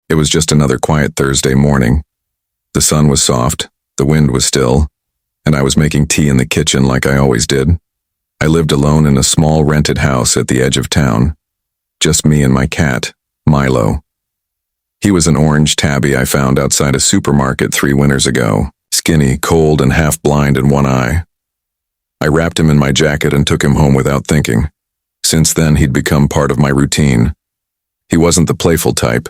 It was just another quiet Thursday morning. The sun was soft, the wind was still, and I was making tea in the kitchen like I always did. I lived alone in a small rented house at the edge of town. Just me and my cat, Milo. He was an orange tabby I found outside a supermarket 3 winters ago, skinny, cold, and half blind in one eye. I wrapped him in my jacket and took him home without thinking. Since then, he'd become part of my routine. He wasn't the playful type.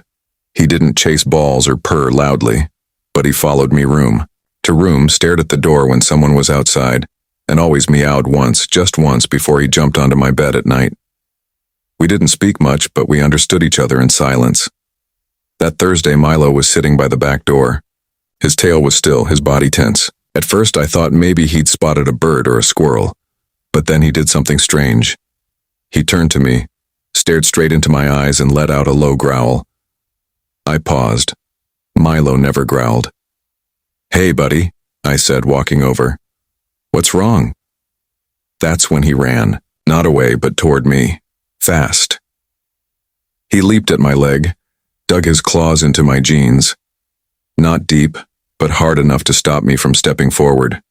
He didn't chase balls or purr loudly, but he followed me room to room, stared at the door when someone was outside, and always meowed once, just once, before he jumped onto my bed at night. We didn't speak much, but we understood each other in silence. That Thursday, Milo was sitting by the back door. His tail was still, his body tense. At first, I thought maybe he'd spotted a bird or a squirrel, but then he did something strange. He turned to me, stared straight into my eyes, and let out a low growl. I paused. Milo never growled. "Hey, buddy," I said, walking over. "What's wrong?" That's when he ran, not away, but toward me, fast. He leaped at my leg, dug his claws into my jeans. Not deep, but hard enough to stop me from stepping forward.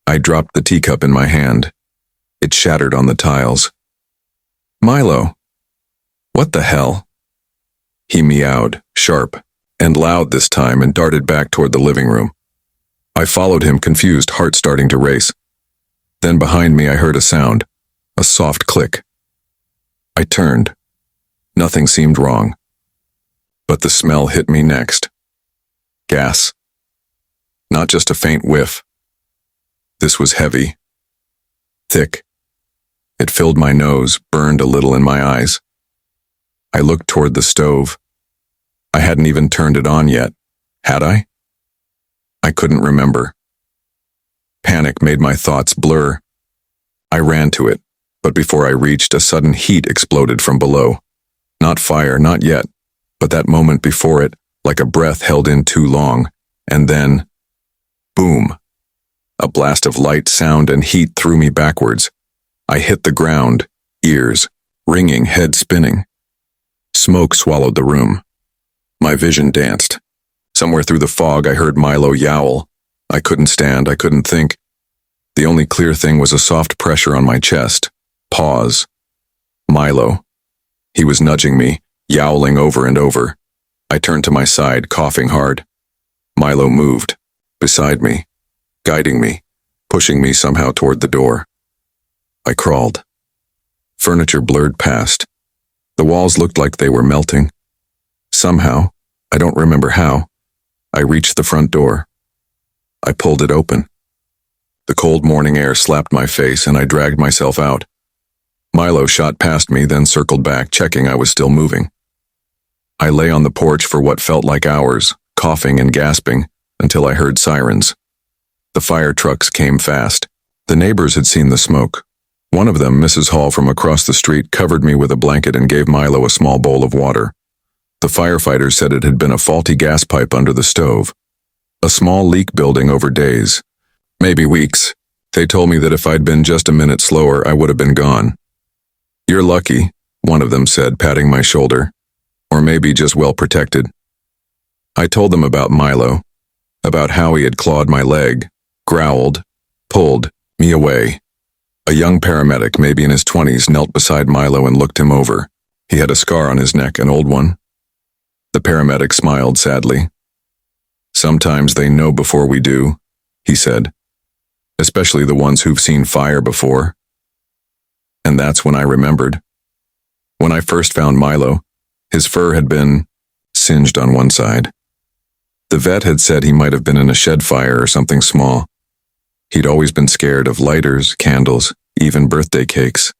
I dropped the teacup in my hand. It shattered on the tiles. "Milo, what the hell?" He meowed, sharp and loud this time, and darted back toward the living room. I followed him, confused, heart starting to race. Then behind me I heard a sound, a soft click. I turned. Nothing seemed wrong. But the smell hit me next. Gas. Not just a faint whiff. This was heavy. Thick. It filled my nose, burned a little in my eyes. I looked toward the stove. I hadn't even turned it on yet, had I? I couldn't remember. Panic made my thoughts blur. I ran to it, but before I reached, a sudden heat exploded from below. Not fire, not yet, but that moment before it, like a breath held in too long, and then, boom. A blast of light, sound, and heat threw me backwards. I hit the ground, ears ringing, head spinning. Smoke swallowed the room. My vision danced. Somewhere through the fog, I heard Milo yowl. I couldn't stand, I couldn't think. The only clear thing was a soft pressure on my chest. Pause. Milo. He was nudging me, yowling over and over. I turned to my side, coughing hard. Milo moved, beside me, guiding me, pushing me somehow toward the door. I crawled. Furniture blurred past. The walls looked like they were melting. Somehow, I don't remember how, I reached the front door. I pulled it open. The cold morning air slapped my face, and I dragged myself out. Milo shot past me, then circled back, checking I was still moving. I lay on the porch for what felt like hours, coughing and gasping, until I heard sirens. The fire trucks came fast. The neighbors had seen the smoke. One of them, Mrs. Hall from across the street, covered me with a blanket and gave Milo a small bowl of water. The firefighters said it had been a faulty gas pipe under the stove. A small leak building over days, maybe weeks. They told me that if I'd been just a minute slower, I would have been gone. "You're lucky," one of them said, patting my shoulder. "Or maybe just well protected." I told them about Milo, about how he had clawed my leg, growled, pulled me away. A young paramedic, maybe in his 20s, knelt beside Milo and looked him over. He had a scar on his neck, an old one. The paramedic smiled sadly. "Sometimes they know before we do," he said, "especially the ones who've seen fire before." And that's when I remembered. When I first found Milo, his fur had been singed on one side. The vet had said he might have been in a shed fire or something small. He'd always been scared of lighters, candles, even birthday cakes.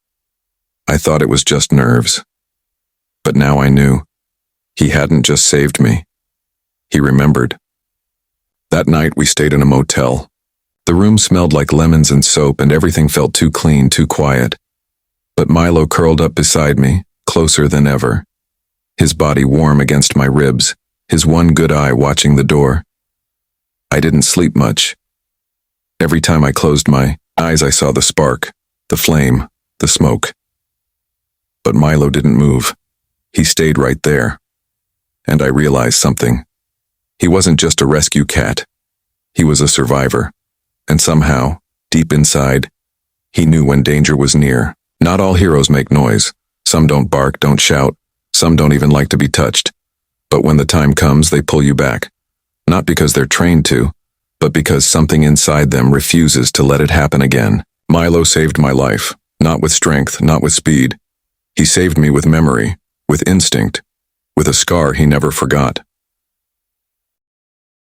I thought it was just nerves. But now I knew. He hadn't just saved me. He remembered. That night we stayed in a motel. The room smelled like lemons and soap, and everything felt too clean, too quiet. But Milo curled up beside me, closer than ever. His body warm against my ribs, his one good eye watching the door. I didn't sleep much. Every time I closed my eyes, I saw the spark, the flame, the smoke. But Milo didn't move. He stayed right there. and I realized something. He wasn't just a rescue cat. He was a survivor. And somehow, deep inside, he knew when danger was near. Not all heroes make noise. Some don't bark, don't shout. Some don't even like to be touched. But when the time comes, they pull you back. Not because they're trained to, but because something inside them refuses to let it happen again. Milo saved my life, not with strength, not with speed. He saved me with memory, with instinct, with a scar he never forgot.